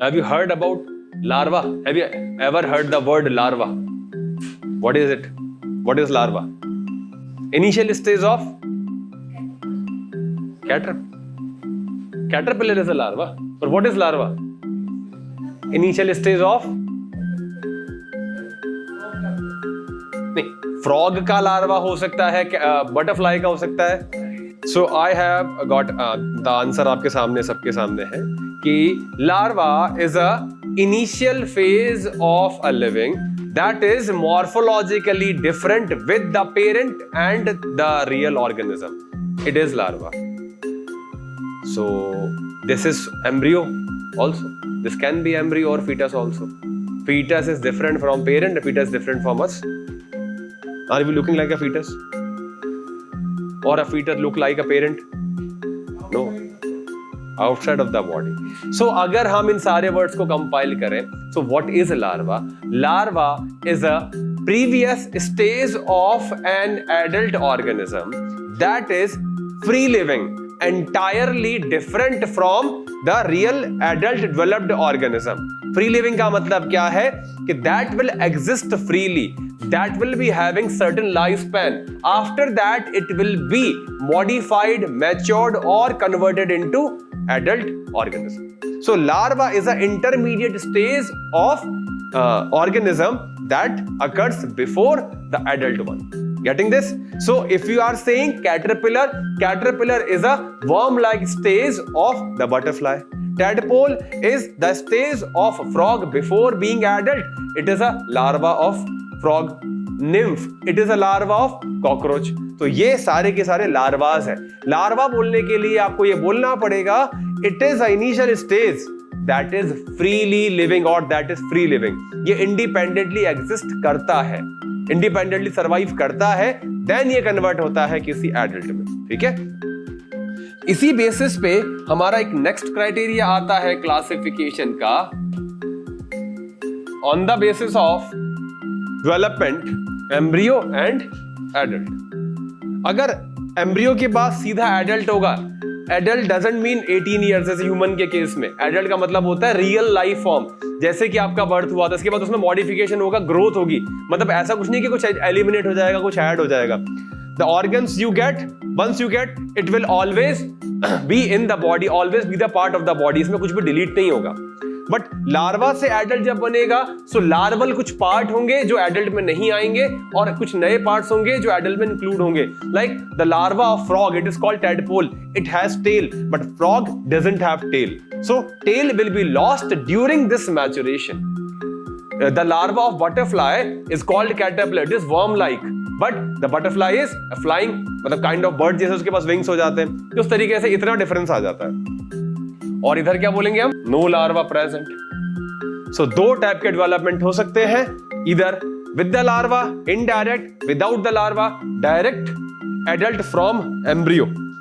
Have you heard about larva? Have you ever heard the word larva? What is it? What is larva? Initial stage of caterpillar. Caterpillar is a larva. But what is larva? Initial stage of नहीं, frog का larva हो सकता है, butterfly का हो सकता है. So I have got the answer आपके सामने, सबके सामने है कि larva is a initial phase of a living that is morphologically different with the parent and the real organism. It is larva. So this is embryo also. This can be embryo or fetus also. Fetus is different from parent, fetus is different from us. Are we looking like a fetus? Or a fetus look like a parent? No. Outside of the body. So अगर हम इन सारे words को compile करें, so what is larva? Larva is a previous stage of an adult organism that is free living, entirely different from the real adult developed organism. Free living का मतलब क्या है कि that will exist freely, that will be having certain lifespan. After that it will be modified, matured or converted into adult organism. So larva is an intermediate stage of organism that occurs before the adult one. Getting this? So if you are saying caterpillar is a worm-like stage of the butterfly. Tadpole is the stage of frog before being adult. It is a larva of frog. Nymph, it is a larva of cockroach. तो ये सारे के सारे larvas हैं. Larva बोलने के लिए आपको ये बोलना पड़ेगा it is an initial stage that is freely living or that is free living. ये independently exist करता है, independently survive करता है, then ये convert होता है किसी adult में. ठीक है? इसी बेसिस पे हमारा एक नेक्स्ट क्राइटेरिया आता है क्लासिफिकेशन का, on the basis of development embryo and adult. अगर एम्ब्रियो के बाद सीधा एडल्ट होगा, एडल्ट डजंट मीन 18 ईयर्स जैसे ह्यूमन के केस में. एडल्ट का मतलब होता है रियल लाइफ फॉर्म. जैसे कि आपका बर्थ हुआ था, इसके बाद उसमें मॉडिफिकेशन होगा, ग्रोथ होगी. मतलब ऐसा कुछ नहीं कि कुछ एलिमिनेट हो जाएगा, कुछ ऐड हो जाएगा. The organs you get, once you get, it will always be in the body, always be the part of the body. इसमें कुछ भी डिलीट नहीं होगा. बट लार्वा से एडल्ट जब बनेगा, सो लार्वल कुछ पार्ट होंगे जो एडल्ट में नहीं आएंगे और कुछ नए पार्ट्स होंगे जो एडल्ट में इंक्लूड होंगे. Like the larva of frog, it is called tadpole. It has tail but frog doesn't have tail. So tail will be lost during this maturation. The larva of butterfly is called caterpillar. It is worm like but the butterfly is flying, मतलब kind of bird जैसे उसके पास wings हो जाते हैं. तो उस तरीके से इतना डिफरेंस आ जाता है. और इधर क्या बोलेंगे हम? No larva present. सो दो टाइप के डेवलपमेंट हो सकते हैं, इधर with the larva, indirect, without the larva, direct, adult from embryo.